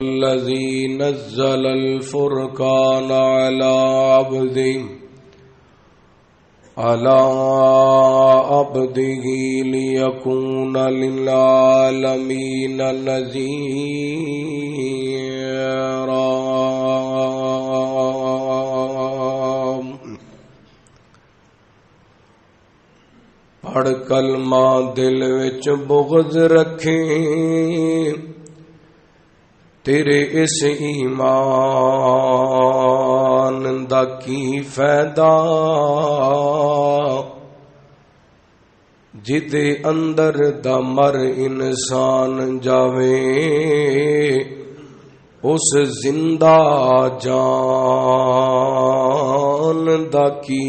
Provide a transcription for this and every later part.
الذي نزل الفرقان على عبده ليكون للعالمين نذيرا پڑھ کلمہ دل وچ بغض رکھیں تیرے اس ایمان دا کی فائدہ جدے اندر دا مر انسان جاوے اس زندہ جان دا کی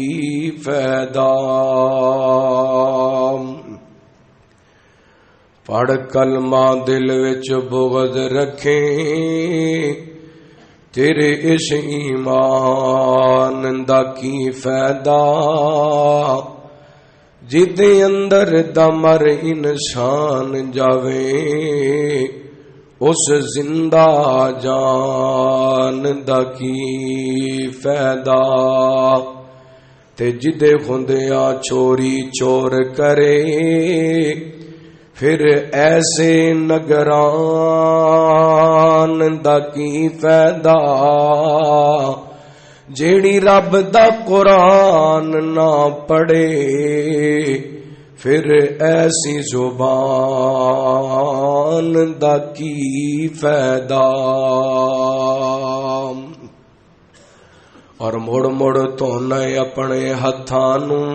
فائدہ پڑھ کلمہ دل وچ بغض رکھیں تیرے اس ایمان دا کی فائدہ جدے اندر دمر انسان جاوے اس زندہ جان دا کی فائدہ تے جدے خندیاں چوری چور کرے پھر ایسے نگران دا کی فائدہ جیڑی رب دا قرآن نہ پڑھے پھر ایسی زبان دا کی فائدہ اور مڑ مڑ تو نئے اپنے ہتھاں نوں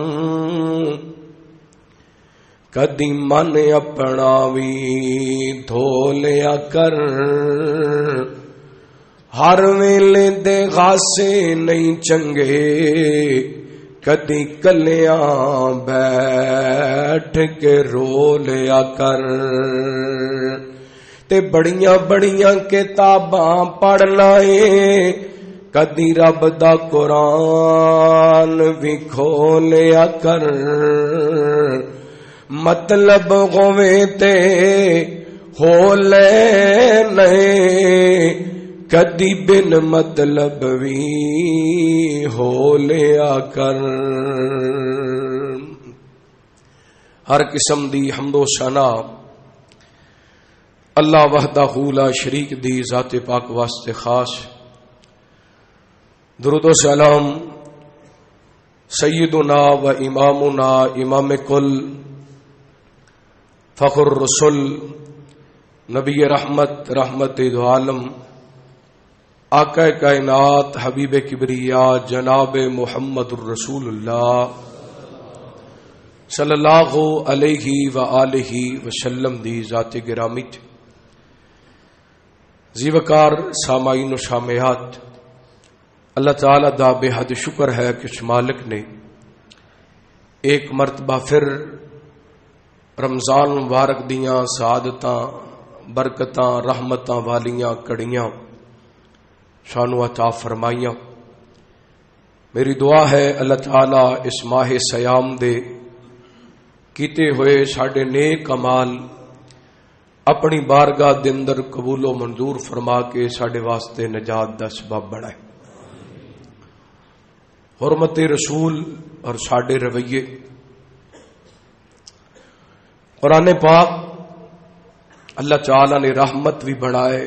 کدی من اپنا بھی دھو لیا کر ہر ویلے دے غاسے نہیں چنگے کدی کلیاں بیٹھ کے رو لیا کر تے بڑیاں بڑیاں کتاباں پڑھ لائے کدی رب دا قرآن بھی کھولیا کر مطلب ہووے تے ہو لے کدی بن مطلب بھی ہو لیا کر ہر قسم دی حمد و ثنا اللہ وحدہ لا شریک دی ذات پاک واسطے خاص درود و سلام سیدنا و امامنا امام کل فخر رسول نبی رحمت رحمت دو عالم آقا کائنات حبیب کبریا جناب محمد الرسول اللہ صلی اللہ علیہ وآلہ وسلم دی ذات گرامی زیوکار سامعین و سامعات اللہ تعالی دا بے حد شکر ہے کہ اس مالک نے ایک مرتبہ پھر رمضان مبارک دیاں سعادتاں برکتاں رحمتاں والیاں کڑیاں شانو عطا فرمائیاں. میری دعا ہے اللہ تعالی اس ماہ سیام دے کیتے ہوئے ساڈے نیک اعمال اپنی بارگاہ دے اندر قبول و منظور فرما کے ساڈے واسطے نجات دا سبب بنائے. حرمت رسول اور ساڈے رویے قرآن پاک اللہ تعالی نے رحمت بھی بنائے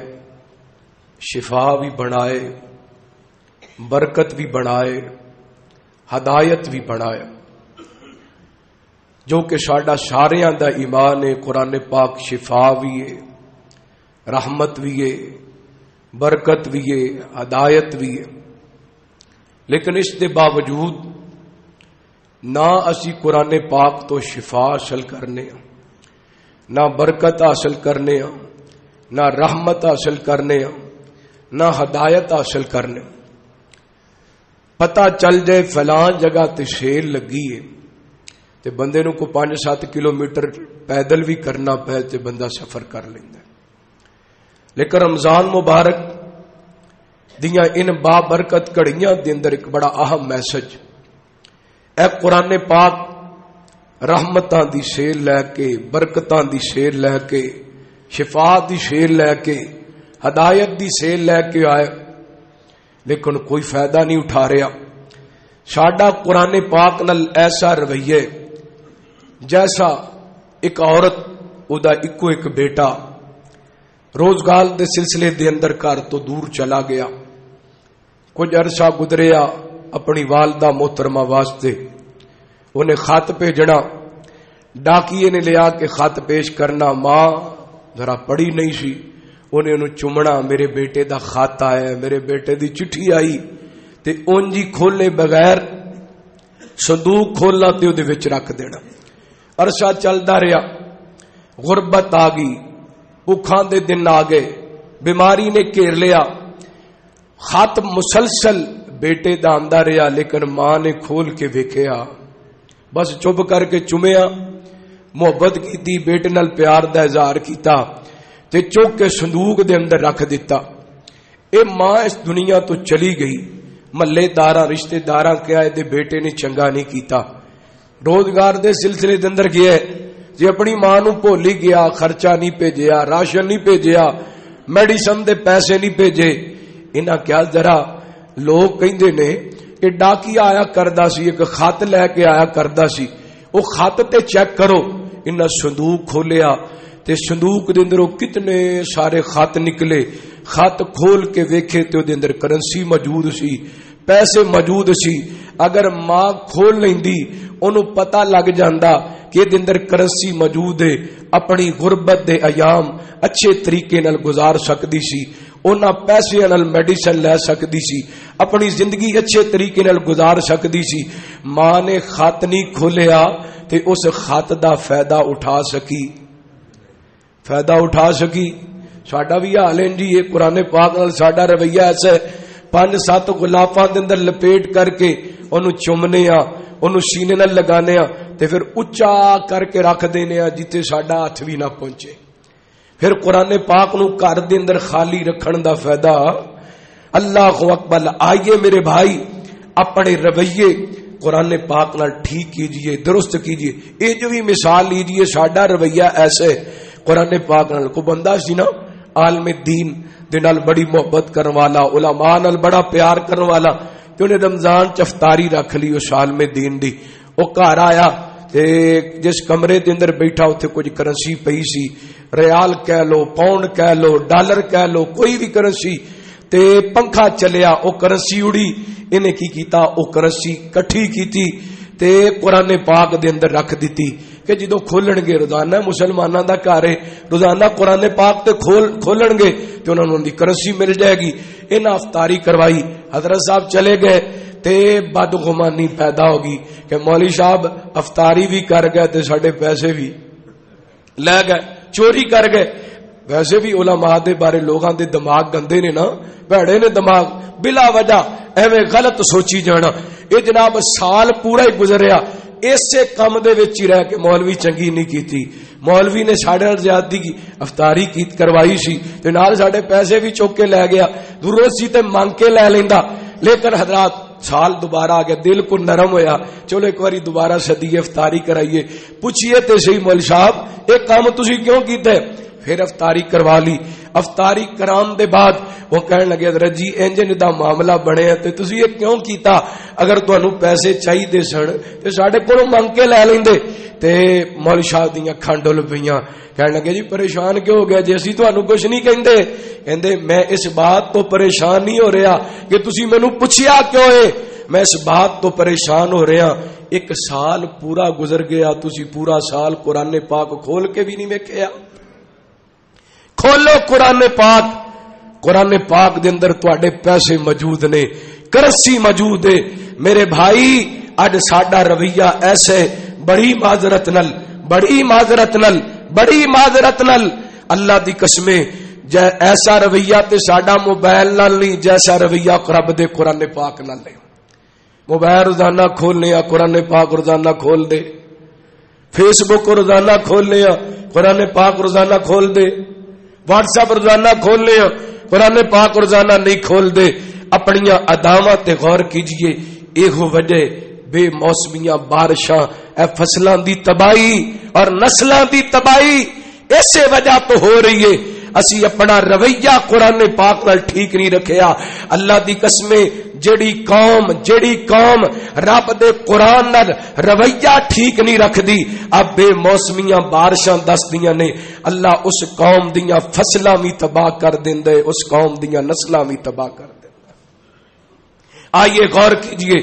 شفا بھی بنائے برکت بھی بنائے ہدایت بھی بنائے جو کہ ساڈا ساریاں دا ایمان ہے. قرآن پاک شفا بھی ہے رحمت بھی ہے برکت بھی ہے ہدایت بھی ہے. لیکن اس دے باوجود نہ اسی قرآن پاک تو شفا حاصل کرنے ہیں نہ برکت حاصل کرنے ہیں نہ رحمت حاصل کرنے ہیں نہ ہدایت حاصل کرنے. پتہ چل جائے فلاں جگہ تے شیر لگی ہے تے بندے نو کو 5-7 کلومیٹر پیدل بھی کرنا پے تے بندہ سفر کر لیندا. لیکن رمضان مبارک دیاں ان بابرکت کڑیاں دے اندر ایک بڑا اہم میسج اے قرآن پاک رحمتاں دی شیر لے کے برکتاں دی شیر لے کے شفا دی شیر لے کے ہدایت دی سیل لے کے آئے لیکن کوئی فائدہ نہیں اٹھا رہا. ساڈا قرآن پاک نال ایسا رویہ جیسا ایک عورت ادا اکو ایک بیٹا روزگار دے سلسلے دے اندر گھر تو دور چلا گیا. کچھ عرصہ گزریا اپنی والدہ محترمہ واسطے انہیں خط بھیجنا. ڈاکیے نے لیا کہ خط پیش کرنا. ماں ذرا پڑھی نہیں سی, انہیں انہوں چومنا میرے بیٹے دا خط آیا, میرے بیٹے دی چٹھی آئی تے اونجی کھولنے بغیر صندوق کھولنا تے اودے وچ رکھ دینا. عرصہ چلدا رہیا, غربت آ گئی, بھوکاں دے دن آ گئے, بیماری نے گھیر لیا. خط مسلسل بیٹے دا آندا رہیا لیکن ماں نے کھول کے ویکھیا, بس چپ کر کے چومیا, محبت کیتی, بیٹے نال پیار دا اظہار کیتا تے چوک کے صندوق دے اندر رکھ دیتا. اے ماں اس دنیا تو چلی گئی. محلے داراں رشتے داراں کیا دے بیٹے نے چنگا نہیں کیتا, روزگار دے سلسلے دے اندر گیا جی اپنی ماں نو بھول ہی گیا, خرچہ نہیں بھیجیا, راشن نہیں بھیجیا, میڈیسن دے پیسے نہیں بھیجے. انہاں کیا ذرا لوگ کہندے نے کہ ڈاکی آیا کردا سی, ایک خط لے کے آیا کردا سی, وہ خط تے چیک کرو. انہاں صندوق کھولیا تے صندوق دے اندر کتنے سارے خط نکلے. خط کھول کے ویکھے تے دے اندر کرنسی موجود سی, پیسے موجود سی. اگر ماں کھول لیندی انہوں پتہ لگ جاندا کہ دے اندر کرنسی موجود ہے, اپنی غربت دے ایام اچھے طریقے نال گزار سکتی سی, انہاں پیسے نال میڈیسن لے سکتی سی, اپنی زندگی اچھے طریقے نال گزار سکتی سی. ماں نے خط نہیں کھولیا تے اس خط دا فائدہ اٹھا سکی. ساڈا بھی حال ہے جی, یہ قرآن پاک نال ساڈا رویہ ایسا ہے, 5-7 غلافاں دے اندر لپیٹ کر کے انہوں چومنے آ, انہوں سینے نال لگانے آ تے پھر اچا کر کے رکھ دینے آ جتے ساڈا ہاتھ بھی نہ پہنچے. پھر قرآن پاک نو گھر دے اندر خالی رکھن دا فائدہ. اللہ اکبر. آئیے میرے بھائی اپنے رویے قرآن پاک نال ٹھیک کیجئے, درست کیجئے. یہ جو بھی مثال لیجئے ساڈا رویہ ایسے قرآن پاک نال. کو بندہ سی نا عالم دین دے نال بڑی محبت کرن والا, علماء نال بڑا پیار کرن والا, تے انہیں رمضان چفتاری رکھ لی اس عالم دین دی. وہ گھر آیا تے جس کمرے دے اندر بیٹھا اتنے کچھ کرنسی پئی سی, ریال کہہ لو, پاؤنڈ کہہ لو, ڈالر کہہ لو, کوئی بھی کرنسی. تے پنکھا چلیا, او کرنسی اڑی. انہیں کی کیتا, او کرنسی کٹھی کیتی تے قرآن پاک دے اندر رکھ دیتی کہ جدو کھولن گے, روزانہ مسلمانوں دا گھر ہے, روزانہ قرآن پاک تے کھولن گے تے انہوں نے کرنسی مل جائے گی. انہاں افطاری کروائی, حضرت صاحب چلے گئے تے بدگمانی پیدا ہوگی کہ مولوی صاحب افطاری بھی کر گئے تے ساڈے پیسے بھی لے گئے, چوری کر گئے. ویسے بھی علماء دے بارے لوگاں دے دماغ گندے نے نا, بھڑے نے دماغ, بلا وجہ ایویں غلط سوچی جانا. یہ جناب سال پورا ہی گزریا اسے کم دے وچ ہی رہ کے مولوی چنگی نہیں کیتی, مولوی نے ساڈے نال زیادتی کی, افطاری کیت کروائی سی تے نال ساڈے پیسے بھی چوک کے لے گیا. ضرورت سی تے مانگ کے لے لیندا, لیکن حضرات سال دوبارہ آ گیا, دل کو نرم ہویا, چلو ایک باری دوبارہ صدیے افطاری کرائیے. پوچھئے تے صحیح مولوی صاحب ایک کام تسی کیوں کیتا ہے؟ پھر افطاری کروا لی. افطاری کرام دے بعد وہ کہنے لگے حضرت جی انجن دا معاملہ بنے تے تسی یہ کیوں کیتا؟ اگر تانوں پیسے چاہیے سن تے ساڈے کولوں منگ کے لے لیندے. تے مولوی صاحب دیاں اکھاں ڈل پئیاں, کہنے لگے جی پریشان کیوں ہو گیا جی, اسی تانوں کچھ نہیں کہندے. کہندے میں اس بات تو پریشان نہیں ہو رہا کہ تسی مینوں پوچھیا کیوں ہے, میں اس بات تو پریشان ہو رہا ایک سال پورا گزر گیا, تسی پورا سال قرآن پاک کھول کے بھی نہیں ویکھیا. کھولو قرآن پاک, قرآن پاک دے اندر تواڈے پیسے موجود نے, کرنسی موجود ہے. میرے بھائی اج ساڈا رویہ ایسے بڑی معذرت نل اللہ دی قسمیں ایسا رویہ تے ساڈا موبائل نال نہیں, جیسا رویہ رب دے قرآن پاک نال ہے. موبائل روزانہ کھولنے آ قرآن پاک روزانہ کھول دے, فیس بک روزانہ کھولنے آ قرآن پاک روزانہ کھول دے, واٹس ایپ روزانہ کھولنے آ قرآن پاک روزانہ نہیں کھول دے. اپنی اداواں تے غور کیجئے, ایہو وجہ بے موسمیاں بارشاں, اے فصلاں دی تباہی اور نسلاں دی تباہی اسی وجہ تو ہو رہی ہے. اسی اپنا رویہ قرآن پاک نال ٹھیک نہیں رکھیا. اللہ دی قسم جیڑی قوم رب دے قرآن نال رویہ ٹھیک نہیں رکھدی اب بے موسمیاں بارشاں دسدیاں نے اللہ اس قوم دیاں فصلاں بھی تباہ کر دیندا ہے, اس قوم دیاں نسلاں بھی تباہ کر دیندا. آئیے غور کیجئے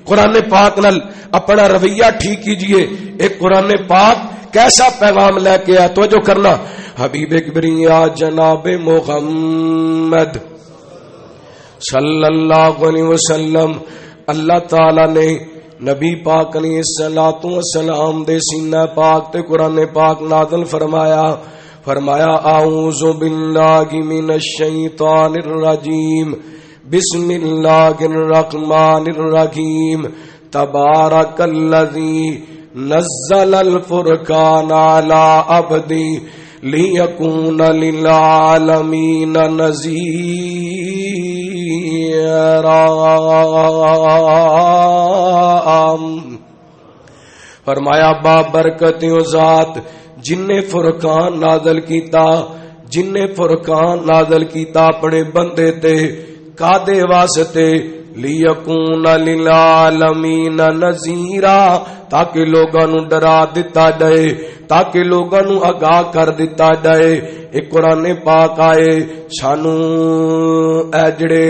قرآن پاک نال اپنا رویہ ٹھیک کیجئے. ایک قرآن پاک کیسا پیغام لے کے آیا, توجہ کرنا. حبیب کبریا جناب محمد صلی اللہ علیہ وسلم اللہ تعالی نے نبی پاک علیہ الصلوۃ والسلام دے سینہ پاک تے قرآن پاک نازل فرمایا اعوذ باللہ من الشیطان الرجیم بسم اللہ الرحمن الرحیم تبارک الذی نزل الفرقان علی عبدی لیکون للعالمین نذیرا. فرمایا بابرکت و ذات جن نے فرقان نازل کیتا اپنے بندے تے کادے واسطے لیکون للعالمین نذیرا تاکہ لوگاں نو ڈرا دتا جائے, تاکہ لوگاں نو آگاہ کر دتا جائے. ایک قرآن پاک آئے سانو اے جڑے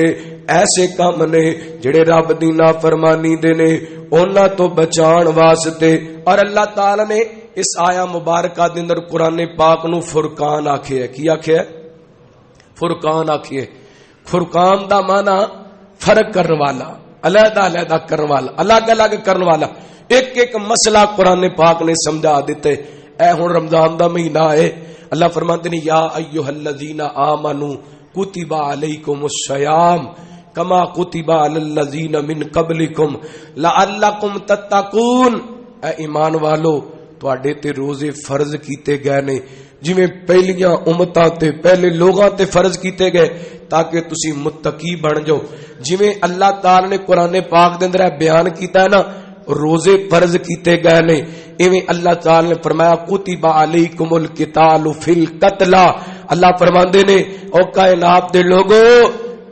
ایسے کام نے جڑے رب دی نافرمانی دے نے انہاں تو بچان واسطے. اور اللہ تعالی نے اس آیا مبارکہ دے اندر قرآن پاک نو فرقان آکھیا ہے. کی آکھیا ہے؟ فرقان آکھیا ہے. فرقان دا معنی فرق کرنے والا, علیحدہ کرنے والا, الگ الگ کرنے والا. ایک ایک مسئلہ قرآن پاک نے سمجھا دیتے. اے ہن رمضان دا مہینہ ہے, اللہ فرماتے ہیں یا ایھا الذین آمنوا کتب علیکم الصیام کما کتب علی الذین من قبلکم لعلکم تتقون. اے ایمان والو تواڈے تے روزے فرض کیتے گئے نے جویں پہلیاں امتاں تے پہلے لوگاں تے فرض کیتے گئے تاکہ تسی متقی بن جاؤ. جویں اللہ تعالی نے قرآن پاک دے اندر بیان کیتا ہے نا روزے فرض کیتے گئے نے, ایویں اللہ تعالی نے فرمایا کتب علیکم القتال فی القتل. اللہ فرماندے نے او کائنات دے لوگو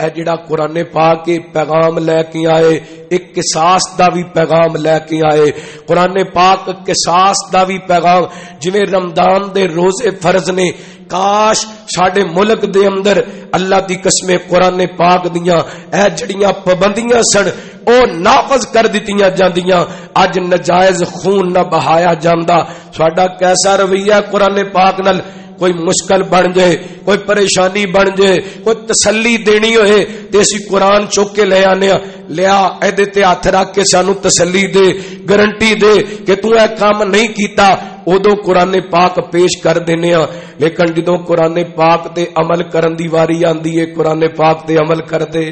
اے جڑا قرآن پاک کے پیغام لے کے آئے ایک قصاص دا بھی پیغام لے کے آئے. قرآن پاک قصاص دا بھی پیغام جویں رمضان دے روزے فرض نے کاش ساڈے ملک دے اندر اللہ دی قسم قرآن پاک دیاں اے جڑیاں پابندیاں سن او نافذ کر دتیاں جاندیاں. اج نجائز خون نہ بہایا جاندا. ساڈا کیسا رویہ قرآن پاک نال کوئی مشکل بن جائے, کوئی پریشانی بن جائے, کوئی تسلی دینی ہوئے تے اسی قرآن چوک کے لے آنے لیا ایدے تے ہاتھ رکھ کے سانو تسلی دے, گارنٹی دے کہ تو اے کام نہیں کیتا, ادو قرآن پاک پیش کر دینے ہاں. لیکن جدوں قرآن پاک تے عمل کرن دی واری آندی ہے قرآن پاک تے عمل کر دے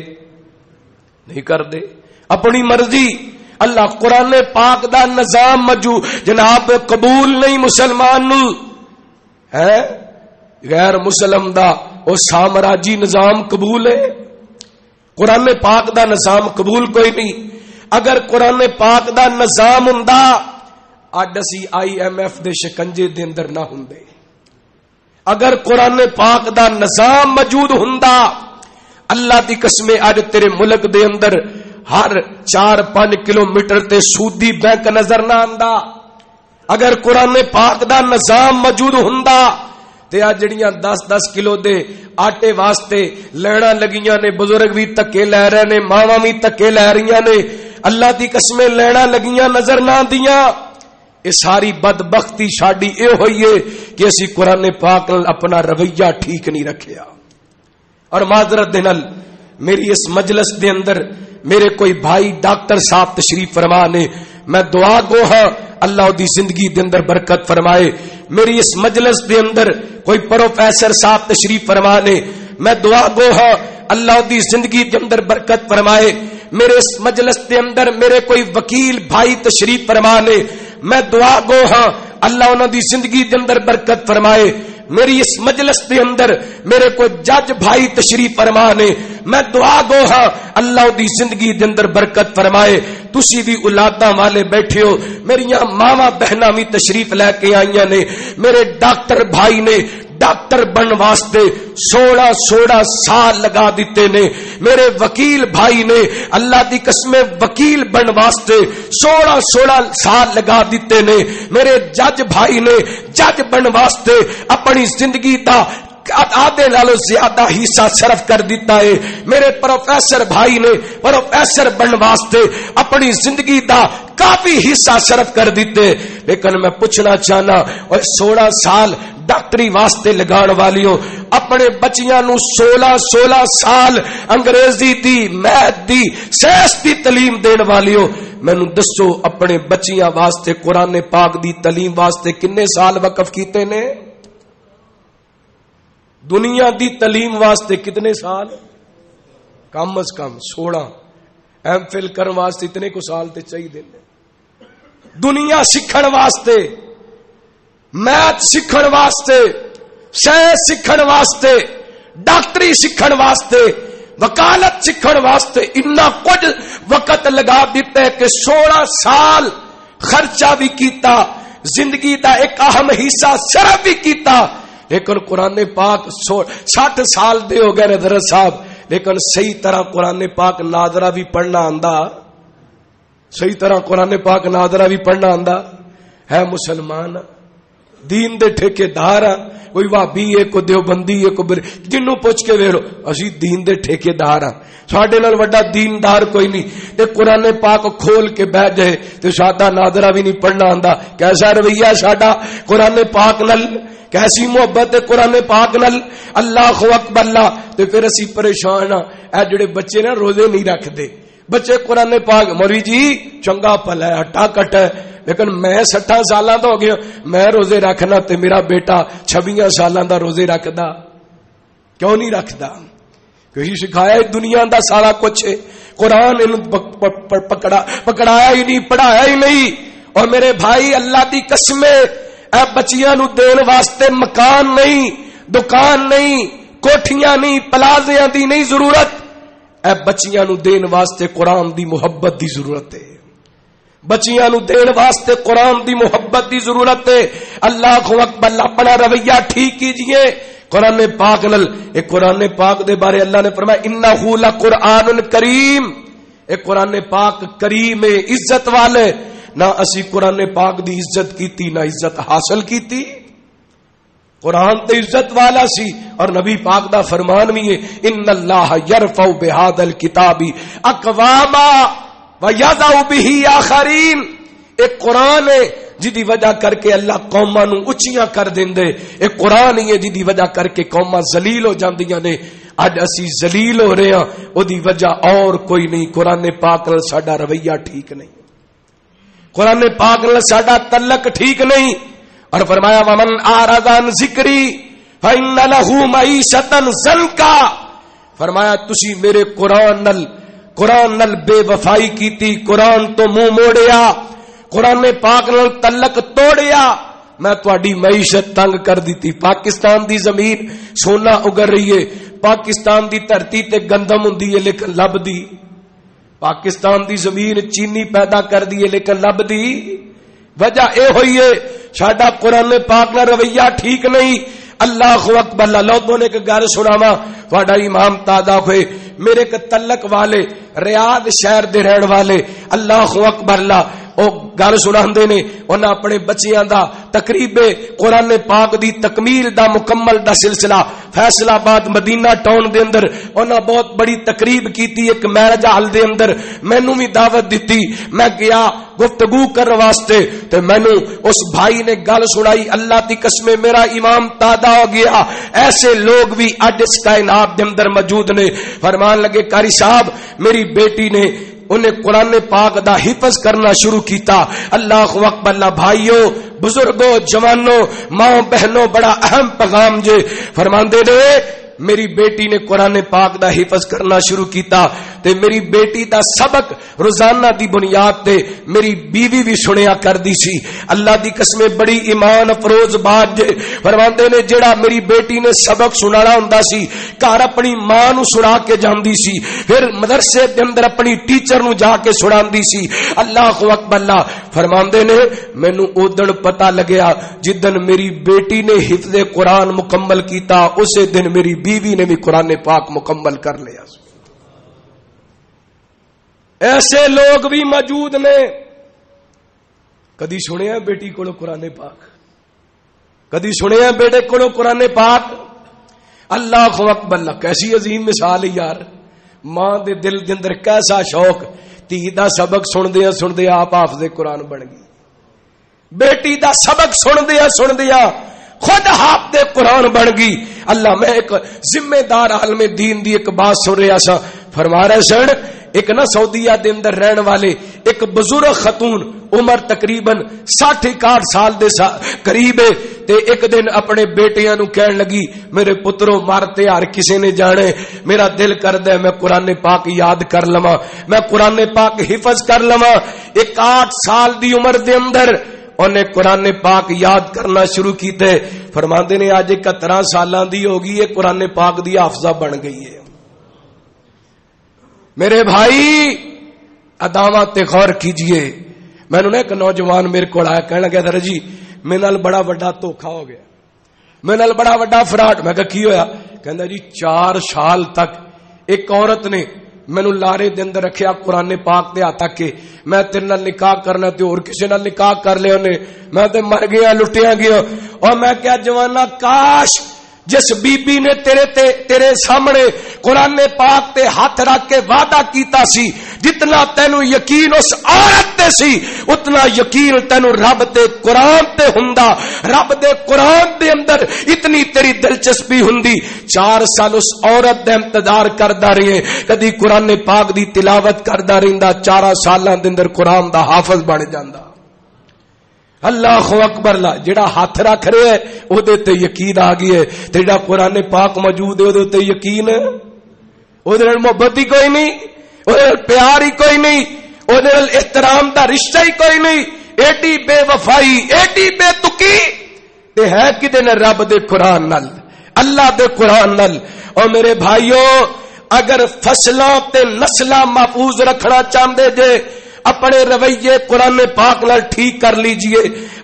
نہیں کر دے اپنی مرضی. اللہ قرآن پاک دا نظام مجو جناب قبول نہیں مسلمان نو ہے, غیر مسلم دا او سامراجی نظام قبول ہے, قرآن پاک دا نظام قبول کوئی نہیں. اگر قرآن پاک دا نظام ہوندا اج اسی IMF دے شکنجے دے اندر نہ ہوندے. اگر قرآن پاک دا نظام موجود ہوندا اللہ دی قسم اج تیرے ملک دے اندر ہر 4-5 کلومیٹر تے سودی بینک نظر نہ آندا. اگر قرآن پاک دا نظام موجود ہوندا تے آ جڑیاں 10-10 کلو دے آٹے واسطے لینا لگیاں نے, بزرگ بھی تکے لے رہے نے, ماواں بھی تکے لے رہیاں نے, اللہ دی قسمیں لینا لگیاں نظر نہ آندیاں. یہ ساری بدبختی ساڈی اے ہوئی ہے کہ اسی قرآن پاک نال اپنا رویہ ٹھیک نہیں رکھیا. اور معذرت دے نال میری اس مجلس دے اندر میرے کوئی بھائی ڈاکٹر صاحب تشریف فرما نے, میں دعا گو ہاں اللہ دی زندگی دے اندر برکت فرمائے. میری اس مجلس دے اندر کوئی پروفیسر صاحب تشریف فرما نے, میں دعا گو ہاں اللہ دی زندگی دے اندر برکت فرمائے. میرے اس مجلس دے اندر میرے کوئی وکیل بھائی تشریف فرما نے, میں دعا گو ہاں اللہ انہاں دی زندگی دے اندر برکت فرمائے. میری اس مجلس دے اندر میرے کوئی جج بھائی تشریف فرما نے, میں دعا گو ہاں اللہ دی زندگی دے اندر برکت فرمائے. تسی بھی اولاداں والے بیٹھے ہو, میریاں ماواں بہناں بھی تشریف لے کے آئیاں نے, میرے ڈاکٹر بھائی نے, ڈاکٹر بن واسطے 16 سال لگا دیتے نے. میرے وکیل بھائی نے اللہ دی قسم وکیل بن واسطے 16 سال لگا دیتے نے. میرے جج بھائی نے جج بن واسطے اپنی زندگی دا آدھے نالوں زیادہ حصہ صرف کر دیتا ہے. میرے پروفیسر بھائی نے پروفیسر بن واسطے اپنی زندگی دا کافی حصہ صرف کر دیتے. لیکن میں پوچھنا چاہنا اور 16 سال ڈاکٹری واسطے لگان والیوں اپنے بچیاں نو 16 سال انگریزی دی میتھ دی سائنس دی تعلیم دین والیوں مینوں دسو اپنے بچیاں واسطے قرآن پاک دی تعلیم واسطے کنے سال وقف کیتے نے؟ دنیا دی تعلیم واسطے کتنے سال؟ کم از کم 16. ایم فل کرن واسطے اتنے کو سال تے چاہیے. دنیا سکھن واسطے، میتھ سکھن واسطے، سائنس سکھن واسطے، ڈاکٹری سکھن واسطے، وکالت سکھن واسطے اتنا کچھ وقت لگا دیتا ہے کہ 16 سال خرچہ بھی کیتا، زندگی دا ایک اہم حصہ صرف بھی کیتا. لیکن قرآن پاک 60 سال دے ہو گئے حضرت صاحب، لیکن صحیح طرح قرآن پاک ناظرہ بھی پڑھنا آندا، صحیح طرح قرآن پاک ناظرہ بھی پڑھنا آندا ہے. مسلمان دین دے ٹھیکے دار ہاں، کوئی وہابی ہے کوئی دیوبندی ہے کوئی جنوں پوچھ کے ویلو اسی دین دے ٹھیکے دار ہاں. ساڈے نال وڈا دیندار کوئی نہیں تے قرآن پاک کھول کے بیٹھ جائے تے ساڈا ناظرہ بھی نہیں پڑھنا آندا. کیسا رویہ ساڈا قرآن پاک نال، کیسی محبت ہے قرآن پاک نال. اللہ اکبر اللہ. تے پھر اسی پریشان ہاں اے جڑے بچے نا روزے نہیں رکھدے. بچے قرآن پاک مولوی جی چنگا پل ہے ہٹا کٹ ہے، لیکن میں 60 سالاں دا ہو گیا میں روزے رکھنا تے میرا بیٹا 26 سالاں دا روزے رکھدا کیوں نہیں رکھدا؟ کہیں سکھایا دنیا دا سارا کچھ ہے، قرآن پکڑایا ہی نہیں، پڑھایا ہی نہیں. اور میرے بھائی اللہ دی قسم اے بچیاں نو دین واسطے مکان نہیں، دکان نہیں، کوٹھیاں نہیں، پلازیاں دی نہیں ضرورت. اے بچیاں نو دین واسطے قرآن دی محبت دی ضرورت ہے. بچیاں نو دین واسطے قرآن دی محبت دی ضرورت ہے. اللہ اکبر. اپنا رویہ ٹھیک کیجئے قرآن پاک نال. ایک قرآن پاک دے بارے اللہ نے فرمایا انہ لقرآن کریم. ایک قرآن پاک کریم ہے، عزت والے. نہ اسی قرآن پاک دی عزت کیتی نہ عزت حاصل کیتی. قرآن تے عزت والا سی اور نبی پاک دا فرمان بھی ہے ان اللہ یرفع بہذا الکتاب اقواما ویضع بہ آخرین. ایک قرآن ہے جدی وجہ کر کے اللہ قوماں نو اچیاں کر دیندے. ایک قرآن ہی ہے جدی وجہ کر کے قوماں ذلیل ہو جاندیاں نے. اج اسی ذلیل ہو رہے ہاں او دی وجہ اور کوئی نہیں، قرآن پاک نال ساڈا رویہ ٹھیک نہیں، قرآن پاک نال ساڈا تعلق ٹھیک نہیں. اور فرمایا ومن اعرض عن ذکری فإن له معیشۃ ضنکا. فرمایا تسی میرے قرآن نال بے وفائی کیتی، قرآن تو منہ موڑیا، قرآن پاک نال تعلق توڑیا، میں تہاڈی معیشت تنگ کر دیتی. پاکستان دی زمین سونا اگر رہی ہے، پاکستان دی دھرتی تے گندم ہوندی ہے لیکن لبدی، پاکستان دی زمین چینی پیدا کر دی ہے لیکن لبدی. وجہ اے ہوئی ہے ساڈا قرآن پاک نہ رویہ ٹھیک نہیں. اللہ اکبر. لوگوں نے ایک گل سناواں تہاڈا امام تازہ ہوئے میرے کے تعلق والے ریاض شہر دے رہن والے اللہ اکبر اللہ او گل سناندے نے انہاں اپنے بچیاں دا تقریب قرآن پاک دی تکمیل دا مکمل دا سلسلہ فیصل آباد مدینہ ٹاؤن دے اندر انہاں بہت بڑی تقریب کیتی. ایک میرج ہال دے اندر مینوں بھی دعوت دتی. میں گیا گفتگو کرنے واسطے تے مینوں اس بھائی نے گل سنائی. اللہ دی قسم میرا امام تازہ ہو گیا. ایسے لوگ بھی اج اس کائنات دے اندر موجود نے. فرمان لگے قاری صاحب میری بیٹی نے انہیں قرآن پاک دا حفظ کرنا شروع کیتا. اللہ اکبر. اللہ بھائیوں بزرگوں جوانوں ماں بہنوں بڑا اہم پیغام جے فرماندے نے میری بیٹی نے قرآن پاک دا حفظ کرنا شروع کیتا تے میری بیٹی دا سبق روزانہ دی بنیاد تے میری بیوی بھی سنیا کر دی سی. اللہ دی قسم بڑی ایمان افروز بات جے فرماندے نے جڑا میری بیٹی نے سبق سنانا ہوندا سی گھر اپنی ماں نو سنا کے جاندی سی، پھر مدرسے دے اندر اپنی ٹیچر نو جا کے سناندی سی. اللہ اکبر. اللہ فرماندے نے مینوں اودن پتہ لگیا جدن میری بیٹی نے حفظ قرآن مکمل کیتا اسی دن میری بیوی نے بھی قرآن پاک مکمل کر لیا. ایسے لوگ بھی موجود نے. کدی سنیا بیٹی کو قرآن پاک؟ کدی سنیا بیٹے کو قرآن پاک؟ اللہ اکبر اللہ. کیسی عظیم مثال ہے یار. ماں دے دل دے اندر کیسا شوق, دھی دا سبق سندیا آپ حافظ قرآن بن گئی. بیٹی دا سبق سندیا خود حافظ قرآن بن گئی. اللہ میں ایک ذمہ دار عالم دین دی ایک بات سن رہا سا. فرما رہے سن ایک نا سعودیہ دے اندر رہن والے ایک بزرگ خاتون عمر تقریباً 60-61 سال دے قریب ہے تے ایک دن اپنے بیٹیاں نو کہن لگی میرے پترو مارتے ہر کسی نے جانے میرا دل کردا ہے میں قرآن پاک یاد کر لواں, میں قرآن پاک حفظ کر لواں. 8 سال دی عمر دے اندر انہیں قرآن پاک یاد کرنا شروع کیتے. فرماندے نے آج 71 سالاں دی ہو گئی ہے, قرآن پاک دی حافظہ بن گئی ہے. میرے بھائی اداواں تے غور کیجئے. میں نے ایک نوجوان میرے کو آیا کہنے لگا جی میرے نال بڑا بڑا دھوکھا ہو گیا, میرے نال بڑا بڑا فراڈ. میں کہا کی ہویا؟ کہندا جی 4 سال تک ایک عورت نے مینوں لارے دے اندر رکھیا قرآن پاک دے ہاتھ کے میں تیرے نال نکاح کرنا تے اور کسے نال نکاح کر لیا نے, میں تے مر گیا لٹیا گیا. اور میں کیا جوانا کاش جس بی بی نے تیرے سامنے قرآن پاک تے ہاتھ رکھ کے وعدہ کیتا سی جتنا تینو یقین اس عورت تے سی اتنا یقین تینو رب تے قرآن تے ہوندا. رب دے قرآن دے اندر اتنی تیری دلچسپی ہوندی. 4 سال اس عورت دے انتظار کردا رہے, کدی قرآن پاک دی تلاوت کردا رہندا, 4 سالاں دے اندر قرآن دا حافظ بن جاندا. اللہ اکبر اللہ. جڑا ہاتھ رکھ رہے ہے او دے تے یقین آ گئی ہے, تے جڑا قرآن پاک موجود ہے او دے تے یقین ہے, او دے نال محبت ہی کوئی نہیں, او دے نال پیار ہی کوئی نہیں, او دے نال احترام دا رشتہ ہی کوئی نہیں. ایڈی بے وفائی ایڈی بے تکی تے ہے کدے نال؟ رب دے قرآن نال, اللہ دے قرآن نال. اور میرے بھائیو اگر فصلاں تے نسلاں محفوظ رکھنا چاہندے جے اپنے رویے قرآن پاک نال ٹھیک کر لیجئے,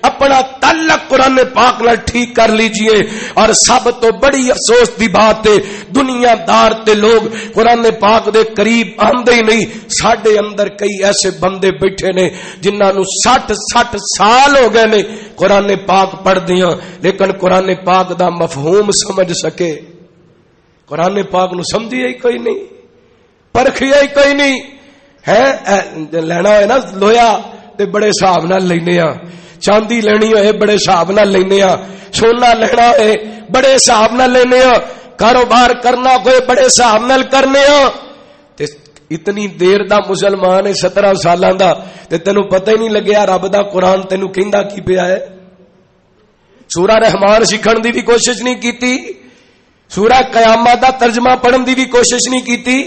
اپنا تعلق قرآن پاک نال ٹھیک کر لیجئے. اور سب تو بڑی افسوس دی بات ہے دنیا دار تے لوگ قرآن پاک دے قریب آندے ہی نہیں. ساڈے اندر کئی ایسے بندے بیٹھے نے جنہاں نو 60 سال ہو گئے نے قرآن پاک پڑھ دیاں لیکن قرآن پاک دا مفہوم سمجھ سکے قرآن پاک نو سمجھیا ہی کوئی نہیں, پرکھیا ہی کوئی نہیں ہے. لینا ہے نا لویا تے بڑے حساب نال لینے ہاں, چاندی لینی ہوئے بڑے حساب نال لینے ہاں, سونا لینا ہے بڑے حساب نال لینے ہاں, کاروبار کرنا کوئی بڑے حساب نال کرنے ہاں. تے اتنی دیر دا مسلمان ہے 17 سالاں دا تے تینوں پتہ ہی نہیں لگیا رب دا قرآن تینوں کہندا کی پیا ہے. سورہ رحمان سیکھن دی بھی کوشش نہیں کیتی, سورہ قیامت دا ترجمہ پڑھن دی بھی کوشش نہیں کیتی,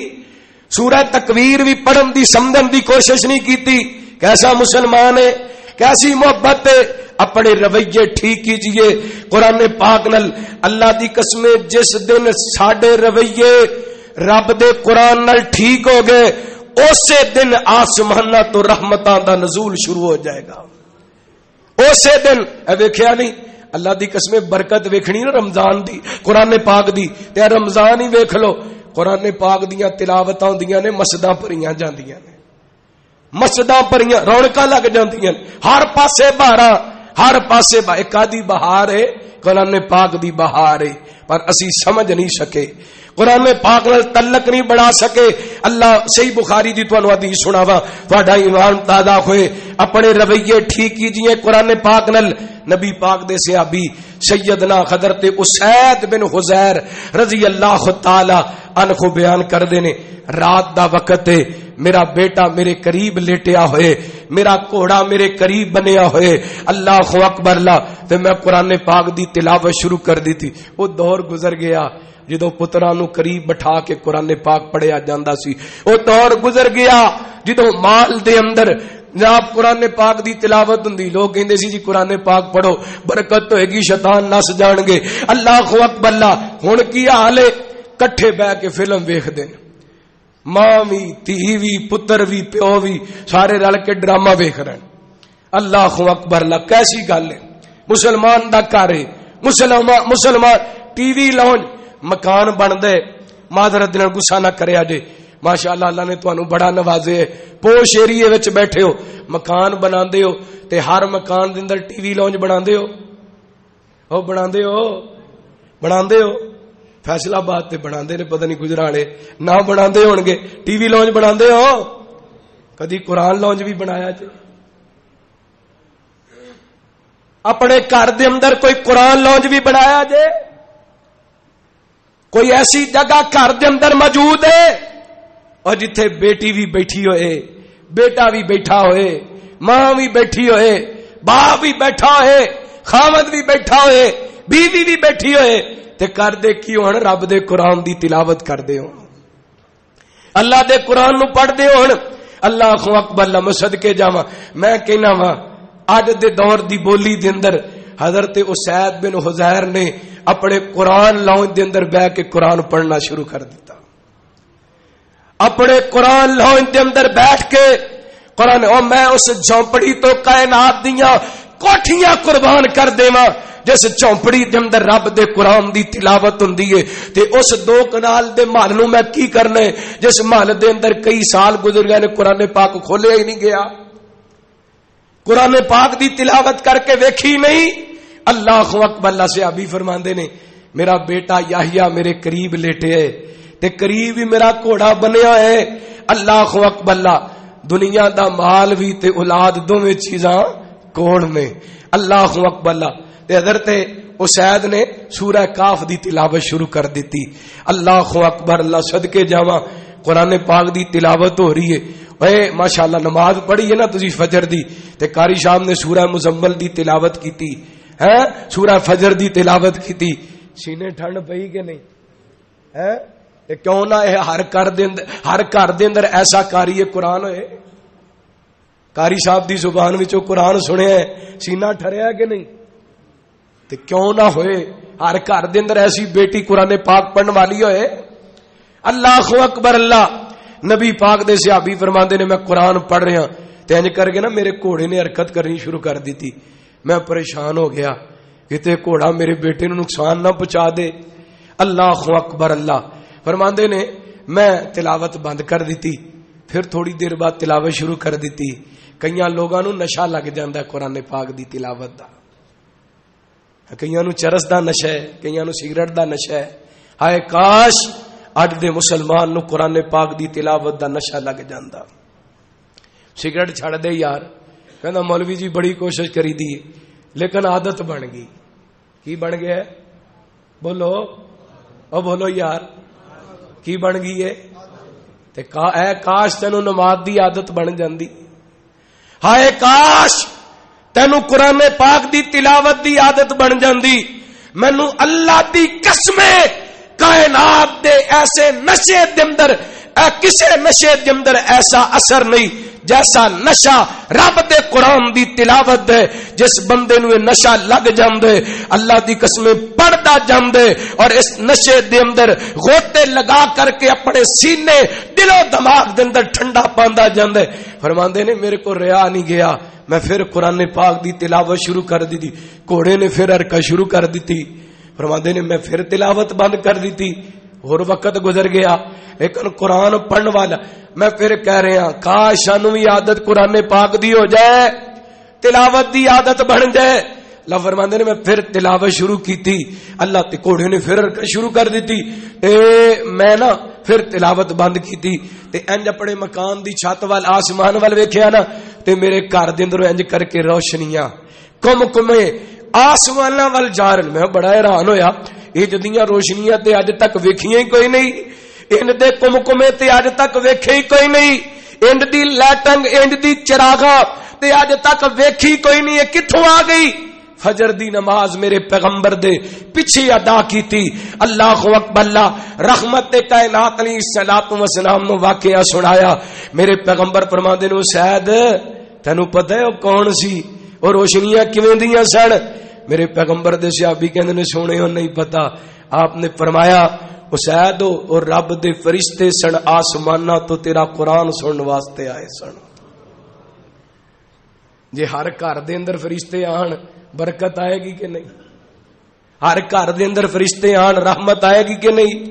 سورہ تکویر بھی پڑھن دی سمجھن دی کوشش نہیں کیتی. کیسا مسلمان ہے, کیسی محبت ہے. اپنے رویے ٹھیک کیجئے قرآن پاک نال. اللہ دی قسم جس دن ساڈے رویے رب دے قرآن نال ٹھیک ہو گئے اسی دن آسماناں تو رحمتاں دا نزول شروع ہو جائے گا. اسی دن ویکھیا نہیں اللہ دی قسم برکت ویکھنی نا رمضان دی قرآن پاک دی تے رمضان ہی ویکھ لو قرآن پاک دیاں تلاوتاں ہوندیاں نے مسجداں بھریاں جاندیاں نے, مسجداں بھریاں رونقاں لگ جاندیاں, ہر پاسے بہاراں, ہر پاسے ایک آدھی بہار ہے قرآن پاک دی بہار ہے پر اسی سمجھ نہیں سکے قرآن پاک نال تعلق نہیں بنا سکے. اللہ صحیح بخاری دی تانوں حدیث سناواں تہاڈا ایمان تازہ ہوئے. اپنے رویے ٹھیک کیجئے قرآن پاک نال. نبی پاک دے صحابی سیدنا حضرت اسید بن حضیر رضی اللہ تعالی عنہ بیان کردے نے رات دا وقت ہے, میرا بیٹا میرے قریب لیٹیا ہوئے, میرا گھوڑا میرے قریب بنیا ہوئے, اللہ اکبر اللہ. تے میں قرآن پاک دی تلاوت شروع کر دی تھی. وہ دور گزر گیا جدو پتراں نو قریب بٹھا کے قرآن پاک پڑھیا جاندا سی. وہ دور گزر گیا جدو مال دے اندر جناب قرآن پاک دی تلاوت ہوندی لوگ کہندے سی جی قرآن پاک پڑھو برکت ہوئے گی شیطان نس جان گے. اللہ اکبر اللہ. ہن کی حال ہے کٹھے بہ کے فلم ویکھدے نے, ماں وی دھی وی پتر وی پیو وی سارے رل کے ڈرامہ ویکھ رہے ہیں. اللہ اکبر اللہ، کیسی گل ہے؟ مسلمان دا گھر ہے، مسلمان ٹی وی لانچ مکان بن دے، معذرت نال غصہ نہ کریا جے، ماشاءاللہ اللہ نے تانوں بڑا نوازے ہے، پوش ایریے وچ بیٹھے ہو، مکان بناندے ہو تے ہر مکان دے اندر ٹی وی لانچ بناندے ہو، او بناندے ہو فیصل آباد تے بناندے نے، پتہ نہیں گجرانے نہ بناندے ہون گے، ٹی وی لانچ بناندے ہو، کدی قرآن لانچ بھی بنایا جے؟ اپنے گھر دے اندر کوئی قرآن لانچ بھی بنایا جے؟ کوئی ایسی جگہ گھر دے اندر موجود ہے اور جتھے بیٹی بھی بیٹھی ہوئے، بیٹا بھی بیٹھا ہوئے، ماں بھی بیٹھی ہوئے، باپ بھی بیٹھا ہوئے، خاوند بھی بیٹھا ہوئے، بیوی بھی بیٹھی ہوئے، تے کر دے کی ہون؟ رب دے قرآن دی تلاوت کر دے ہون، اللہ دے قرآن نو پڑھ دے ہون۔ اللہ اکبر، اللہ صدقے جاواں، میں کہنا وا اج دے دور دی بولی دے اندر حضرت اسید بن حذیر نے اپنے قرآن لانچ دے اندر بیٹھ کے قرآن پڑھنا شروع کر دیتا، اپنے قرآن لانچ دے اندر بیٹھ کے قرآن، او میں اس جھونپڑی تو کائنات دیاں کوٹھیاں قربان کر دیواں جس چوپڑی دے اندر رب دے قرآن دی تلاوت ہوندی ہے، تے اس 2 کنال دے محل نو میں کی کرنا ہے جس محل دے اندر کئی سال گزر گئے نے قرآن پاک کھولیا ہی نہیں گیا، قرآن پاک دی تلاوت کر کے ویکھی نہیں۔ اللہ اکبر، اللہ صحابی فرماندے نے میرا بیٹا یحییٰ میرے قریب لیٹے ہے تے قریب ہی میرا گھوڑا بنیا ہے، اللہ اکبر اللہ، دنیا دا مال بھی تے اولاد دوویں چیزاں کون نے، اللہ اکبر اللہ۔ تے حضرت اسید نے سورہ کاف دی تلاوت شروع کر دیتی، اللہ اکبر اللہ، صدقے جاواں قرآن پاک دی تلاوت ہو رہی ہے، اے ماشاءاللہ نماز پڑھی ہے نا تسی فجر دی، تے قاری صاحب نے سورہ مزمل دی تلاوت کیتی ہے، سورہ فجر دی تلاوت کیتی، سینے ٹھنڈ پئی کہ نہیں ہے؟ تے کیوں نہ ہر گھر دے اندر ایسا قاری قرآن ہوئے، قاری صاحب دی زبان وچوں قرآن سنیا ہے، سینہ ٹھریا کہ نہیں؟ تے کیوں نہ ہوئے ہر گھر دے اندر ایسی بیٹی قرآن پاک پڑھن والی ہوئے۔ اللہ اکبر اللہ، نبی پاک دے صحابی فرماندے نے میں قرآن پڑھ رہا تے انج کر کے نا میرے گھوڑے نے حرکت کرنی شروع کر دیتی، میں پریشان ہو گیا کتے گھوڑا میرے بیٹے نو نقصان نہ پہنچا دے۔ اللہ اکبر اللہ، فرماندے نے میں تلاوت بند کر دیتی، پھر تھوڑی دیر بعد تلاوت شروع کر دیتی۔ کئیاں لوگاں نو نشہ لگ جاندا ہے قرآن پاک دی تلاوت دا، کئیاں نو چرس دا نشہ ہے، کئیاں نو سگریٹ دا نشہ ہے، ہائے کاش اج دے مسلمان نو قرآن پاک دی تلاوت دا نشہ لگ جاندا۔ سگریٹ چھڑ دے یار، کہندا مولوی جی بڑی کوشش کری دی لیکن عادت بن گئی۔ کی بن گیا ہے؟ بولو او بولو یار، کی بن گئی ہے؟ تے اے کاش تینو نماز دی عادت بن جاندی، ہائے کاش تینو قرآن پاک دی تلاوت دی عادت بن جاندی۔ مینو اللہ دی قسم کائنات دے ایسے نشے دے اندر کسے نشے دے اندر ایسا اثر نہیں جیسا نشہ رب دے قرآن دی تلاوت دے، جس بندے نو نشہ لگ جاندے اللہ دی قسم پڑھدا جاندے اور اس نشے دے اندر غوطے لگا کر کے اپنے سینے دل و دماغ دے اندر ٹھنڈا پاندا جاندے۔ فرماندے نے میرے کو ریا نہیں گیا، میں پھر قرآن پاک دی تلاوت شروع کر دی تھی، گھوڑے نے پھر حرکت شروع کر دی تھی، فرماندے نے میں پھر تلاوت بند کر دی تھی، اور وقت گزر گیا لیکن قرآن پڑھن والا میں پھر کہہ رہا ہاں کاش سانو بھی عادت قرآن پاک دی ہو جائے، تلاوت دی عادت بن جائے۔ اللہ فرماندے نے میں پھر تلاوت شروع کی تھی، اللہ تے گھوڑے نے پھر شروع کر دی تھی، میں نا پھر تلاوت بند کی تھی، تے انج اپنے مکان دی چھت وال آسمان وال ویکھیا نا تے میرے گھر دے اندر انج کر کے روشنیاں کم کمے آسمان وال جا رہے، میں بڑا حیران ہویا یہ جدیاں روشنیاں تے اج تک ویکھیاں ہی کوئی نہیں، انج دے کمکمے تے اج تک ویکھے ہی کوئی نہیں، انج دی لائٹنگ انج دی چراغاں تے اج تک ویکھی کوئی نہیں، کتھوں آ گئی؟ فجر دی نماز میرے پیغمبر دے پیچھے ادا کی تھی۔ اللہ اکبر اللہ، رحمت کائنات علیہ الصلوۃ والسلام نو واقعہ سنایا، میرے پیغمبر فرماندے نے سید تینوں پتہ ہے او کون سی اور روشنیاں کیویں دیاں سن؟ میرے پیغمبر دے صحابی کہندے نے سونے ہو نہیں پتا، آپ نے فرمایا اسید اور رب دے فرشتے سن آسماناں تو تیرا قرآن سنن واسطے آئے سن۔ جے ہر گھر دے اندر فرشتے آن برکت آئے گی کہ نہیں؟ ہر گھر دے اندر فرشتے آن رحمت آئے گی کہ نہیں؟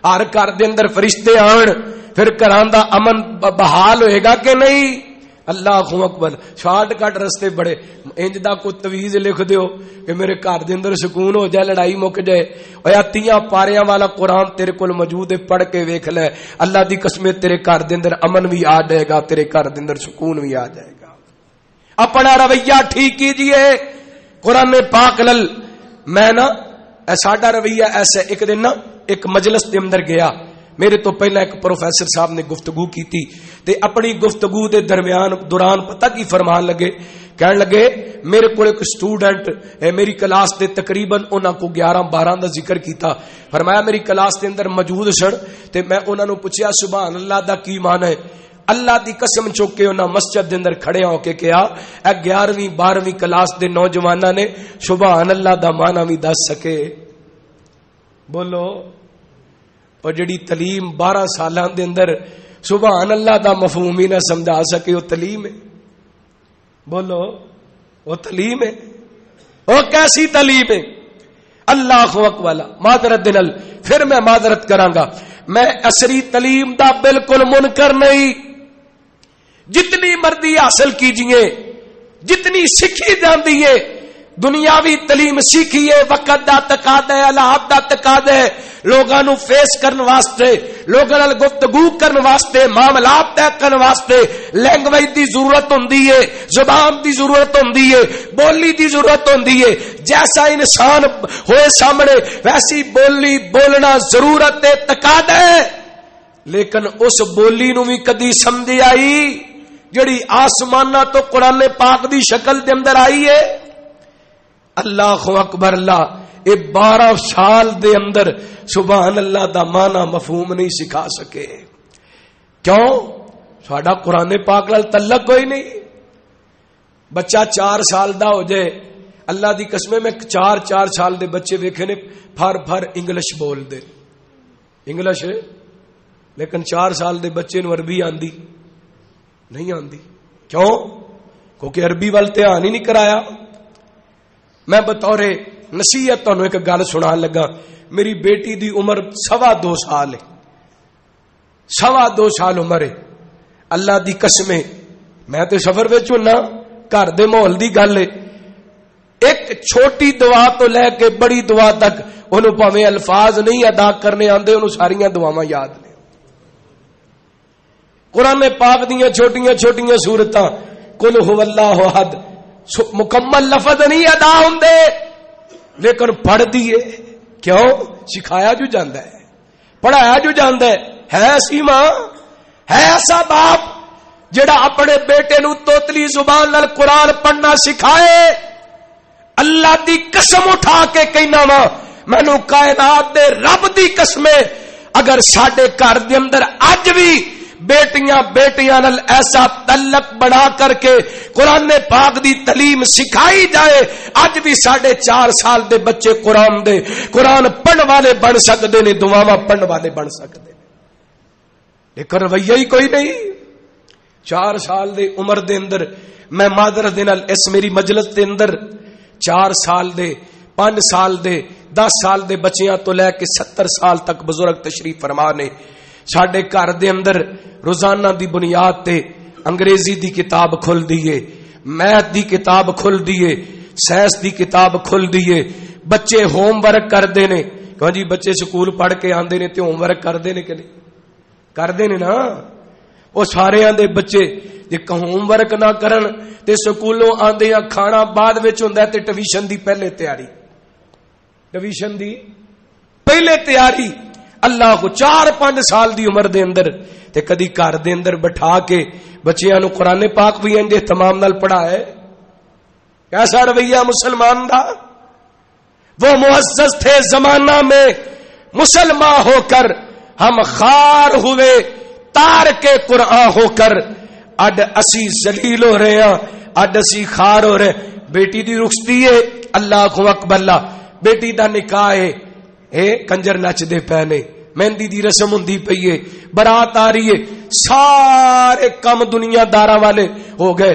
ہر گھر دے اندر فرشتے آن پھر گھراں دا امن بحال ہوئے گا کہ نہیں؟ اللہ اکبر. شارٹ کٹ رستے بڑے انج دا کوئی تویز لکھ دیو کہ میرے گھر دے اندر سکون ہو جائے, لڑائی مک جائے. اویا 30 پاریاں والا قرآن تیرے کول موجود ہے, پڑھ کے ویکھ لے. اللہ دی قسم تیرے گھر دے اندر امن بھی آ جائے گا, تیرے گھر دے اندر سکون بھی آ جائے گا. اپنا رویہ ٹھیک کیجئے قرآن پاک لل. میں نا ساڈا رویہ ایسا, ایک دن نا ایک مجلس دے اندر گیا, میرے تو پہلا ایک پروفیسر صاحب نے گفتگو کی تھی تے اپنی گفتگو دے دوران پتہ کی فرمان لگے, کہن لگے میرے کو ایک سٹوڈنٹ میری کلاس دے تقریباً انہاں کو 11-12 دا ذکر کیتا. فرمایا میری کلاس دے اندر موجود سن تے میں انہاں نو پوچھیا سبحان اللہ دا کی معنی ہے؟ اللہ دی قسم چوک کے انہاں مسجد دے اندر کھڑے ہو کے کہا اے 11ویں-12ویں کلاس دے نوجواناں نے سبحان اللہ دا معنی بھی دس سکے. بولو اور جڑی تعلیم 12 سالاں دے اندر سبحان اللہ دا مفہوم ہی نہ سمجھا سکے, وہ تعلیم ہے؟ بولو وہ تعلیم ہے؟ وہ کیسی تعلیم ہے؟ اللہ اکبر. معذرت دل پھر میں معذرت کراں گا, میں عصری تعلیم دا بالکل منکر نہیں. جتنی مرضی حاصل کیجئے, جتنی سیکھی جاندی ہے, دنیاوی تعلیم سیکھیے, وقت دا تقاضا ہے, حالات دا تقاضا ہے, لوگاں نو فیس کرن واسطے, لوگاں نال گفتگو کرن واسطے, معاملات طے کرن واسطے لینگویج دی ضرورت ہوندی ہے, زبان دی ضرورت ہوندی ہے, بولی دی ضرورت ہوندی ہے. جیسا انسان ہوئے سامنے ویسی بولی بولنا ضرورت ہے, تقاضا ہے. لیکن اس بولی نو بھی کدی سمجھ آئی جڑی آسماناں تو قرآن پاک دی شکل دے اندر آئی ہے؟ اللہ اکبر. اللہ اے 12 سال دے اندر سبحان اللہ دا معنی مفہوم نہیں سکھا سکے. کیوں؟ ساڈا قرآن پاک نال تعلق کوئی نہیں. بچہ 4 سال دا ہو جائے, اللہ دی قسم میں 4 سال دے بچے ویکھے نے پھر انگلش بول دے, انگلش, لیکن 4 سال دے بچے نو عربی آندی نہیں آندی. کیوں؟ کیونکہ عربی وال دھیان ہی نہیں کرایا. میں بطور نصیحت تانوں ایک گل سنان لگا. میری بیٹی دی عمر 2.25 سال ہے, 2.25 سال عمر ہے. اللہ دی قسم ہے میں تے سفر وچ ہونا, گھر دے ماحول دی گل ہے. ایک چھوٹی دعا تو لے کے بڑی دعا تک انہوں پاویں الفاظ نہیں ادا کرنے آندے, انہوں ساریاں دعاواں یاد نے. قرآن پاک دیاں چھوٹیاں چھوٹیاں سورتاں قل هو اللہ احد مکمل لفظ نہیں ادا ہوندے, لیکن پڑھ دیے. کیوں؟ سکھایا جو جاندا ہے, پڑھایا جو جاندا ہے. ایسی ماں ہے, ایسا باپ جڑا اپنے بیٹے نو توتلی زبان نال قرآن پڑھنا سکھائے. اللہ دی قسم اٹھا کے کہنا وا, مینوں کائنات دے رب دی قسم, اگر ساڈے گھر دے اندر اج بھی بیٹیاں نال ایسا تعلق بنا کر کے قرآن پاک دی تعلیم سکھائی جائے, اج بھی 4.5 سال دے بچے قرآن پڑھن والے بن سکتے نے, دعاواں پڑھن والے بن سکتے ہیں. لیکن رویہ ہی کوئی نہیں. 4 سال دے عمر دے اندر میں معذرت دے نال اس میری مجلس دے اندر 4 سال دے 5 سال دے 10 سال دے بچیاں تو لے کے 70 سال تک بزرگ تشریف فرما نے. ساڈے گھر دے اندر روزانہ دی بنیاد تے انگریزی دی کتاب کھل دیئے, میتھ دی کتاب کھل دیئے, سائنس دی کتاب کھل دیئے. بچے ہوم ورک کردے نے. کہو جی بچے سکول پڑھ کے آندے نے تے ہوم ورک کردے نے کہ نہیں کردے نے نا. وہ سارے آندے بچے جے ہوم ورک نہ کرن تے سکولوں آندے کھانا بعد وچ ہوندا تے ٹیوشن دی پہلے تیاری, ٹیوشن دی پہلے تیاری. اللہ کو 4-5 سال دی عمر دے اندر تے کدی گھر دے اندر بٹھا کے بچیاں نو قرآن پاک بھی انجے تمام نال پڑھائے. کیسا رویہ مسلمان دا؟ وہ معزز تھے زمانہ میں, مسلمان ہو کر ہم خار ہوئے, تار کے قرآن ہو کر اڈ اسی ذلیل ہو رہے ہیں, اڈ اسی خار ہو رہے. بیٹی دی رخصتی ہے, اللہ اکبر. اللہ بیٹی دا نکاح ہے, کنجر نچ دے پے نے, مہندی دی رسم ہوندی پئی ہے, برات آ رہی ہے, سارے کم دنیا داراں والے ہو گئے.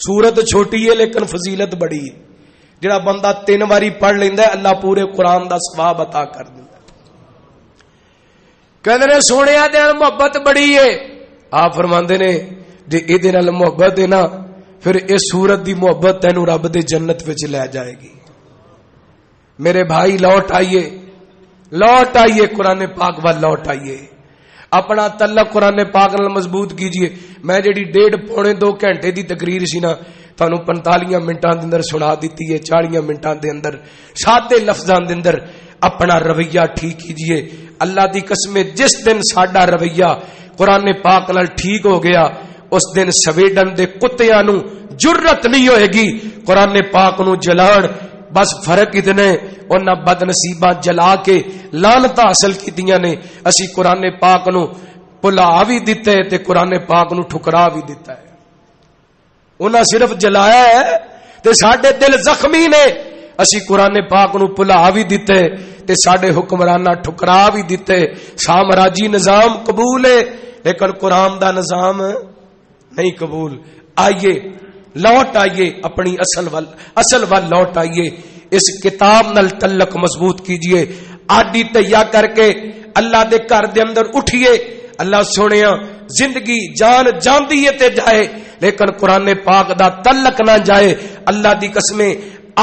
سورت چھوٹی ہے لیکن فضیلت بڑی ہے. جڑا بندہ 3 باری پڑھ لیندا ہے اللہ پورے قرآن دا ثواب عطا کر دیندا. کہندے نے سونیا دے نال محبت بڑی ہے. آپ فرماندے نے جے اے دے نال محبت ہے نا پھر اس سورت دی محبت تینوں رب دے جنت وچ لے جائے گی. میرے بھائی لوٹ آئیے قرآن پاک وال لوٹ آئیے. اپنا تعلق قرآن پاک نال مضبوط کیجئے. میں جڑی 1.5-2 گھنٹے دی تقریر سی نا تانوں 45 منٹاں دے اندر سنا دتی ہے. 40 منٹاں دے اندر سادے لفظاں دے اندر اپنا رویہ ٹھیک کیجئے. اللہ دی قسم جس دن ساڈا رویہ قرآن پاک نال ٹھیک ہو گیا اس دن سویڈن دے کتیاں نو جرت نہیں ہوئے گی قرآن پاک نو جلان. بس فرق اتنے انہاں بد نصیباں جلا کے لعنت حاصل کیتیاں نے. اسی قرآن پاک نو بھلا بھی دتا ہے تے قرآن پاک نو ٹھکرا بھی دتا ہے. انہاں صرف جلایا ہے تے ساڈے دل زخمی نے. اسی قرآن پاک نو بھلا بھی دتا ہے تے ساڈے حکمراناں ٹھکرا بھی دتے. سامراجی نظام قبول ہے لیکن قرآن دا نظام نہیں قبول. آئیے لوٹ آئیے اپنی اصل وال لوٹ آئیے. اس کتاب نال تعلق مضبوط کیجئے. آڈی تیا کر کے اللہ دے گھر دے اندر اٹھیے. اللہ سونیا زندگی جان جاندی ہے تے جائے لیکن قرآن پاک دا تعلق نہ جائے. اللہ دی قسمیں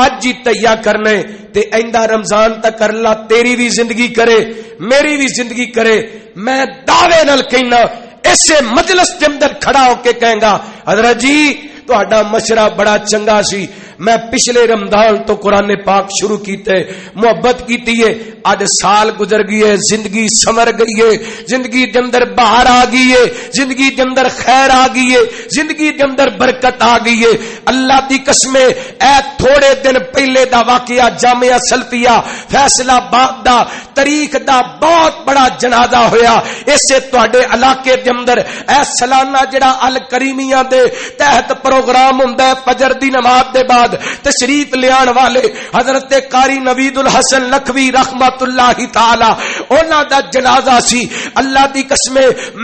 آج ہی تیا کرنے تے آئندہ رمضان تک اللہ تیری بھی زندگی کرے میری بھی زندگی کرے. میں دعوے نال کہنا ایسے مجلس کے اندر کھڑا ہو کے کہیں گا حضرت جی تہاڈا مشورہ بڑا چنگا سی. میں پچھلے رمضان تو قرآن پاک شروع کیتے محبت کیتی ہے. آج سال گزر گئی ہے زندگی سمر گئی ہے. زندگی دے اندر بہار آ گئی ہے. زندگی دے اندر خیر آ گئی ہے. زندگی دے اندر برکت آ گئی ہے. اللہ دی قسم اے تھوڑے دن پہلے دا واقعہ جامعہ سلفیہ فیصل آباد دا تاریخ دا بہت بڑا جنازہ ہویا. اسے تواڈے علاقے دے اندر اے سالانہ جڑا الکریمیہ دے تحت پروگرام ہوندا ہے فجر دی نماز دے بعد تشریف لیان والے حضرت قاری نوید الحسن لکھوی رحمت اللہ تعالی انہاں دا جنازہ سی. اللہ دی قسم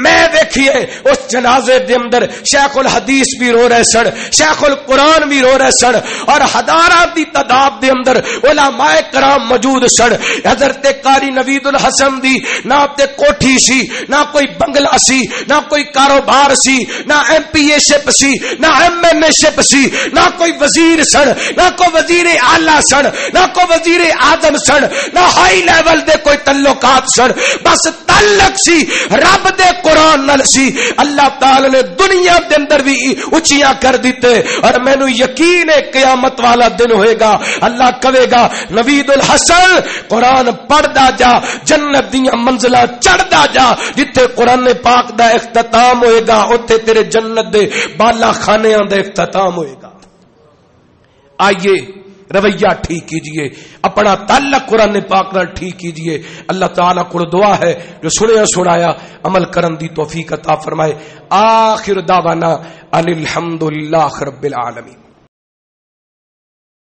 میں ویکھیے اس جنازے دے اندر شیخ الحدیث بھی رو رہے سن, شیخ القرآن بھی رو رہے سن اور ہزاراں دی تعداد دے اندر علماء کرام موجود سن. حضرت قاری نوید الحسن دی نہ تے کوٹھی سی نہ کوئی بنگلہ سی نہ کوئی کاروبار سی نہ ایم پی اے شپ سی نہ ایم این اے شپ سی نہ کوئی وزیر سن نہ کوئی وزیر اعلی سن نہ کوئی وزیر اعظم سن نہ ہائی لیول دے کوئی تعلقات سن. بس تعلق سی رب دے قرآن نال سی. اللہ تعالی نے دنیا دے اندر بھی اونچیاں کر دیتے اور مینوں یقین ہے قیامت والا دن ہوئے گا اللہ کہے گا نوید الحسن قرآن پڑھدا جا جنت دیاں منزلاں چڑھدا جا. جتھے قرآن پاک دا اختتام ہوئے گا اوتھے تیرے جنت دے بالا خانیاں دا اختتام ہوئے گا. آئیے رویہ ٹھیک کیجئے اپنا تعلق قرآن پاک نال ٹھیک کیجئے. اللہ تعالیٰ کو دعا ہے جو سنیا سنایا عمل کرن دی توفیق عطا فرمائے. آخر دعوانا ان الحمدللہ رب العالمین.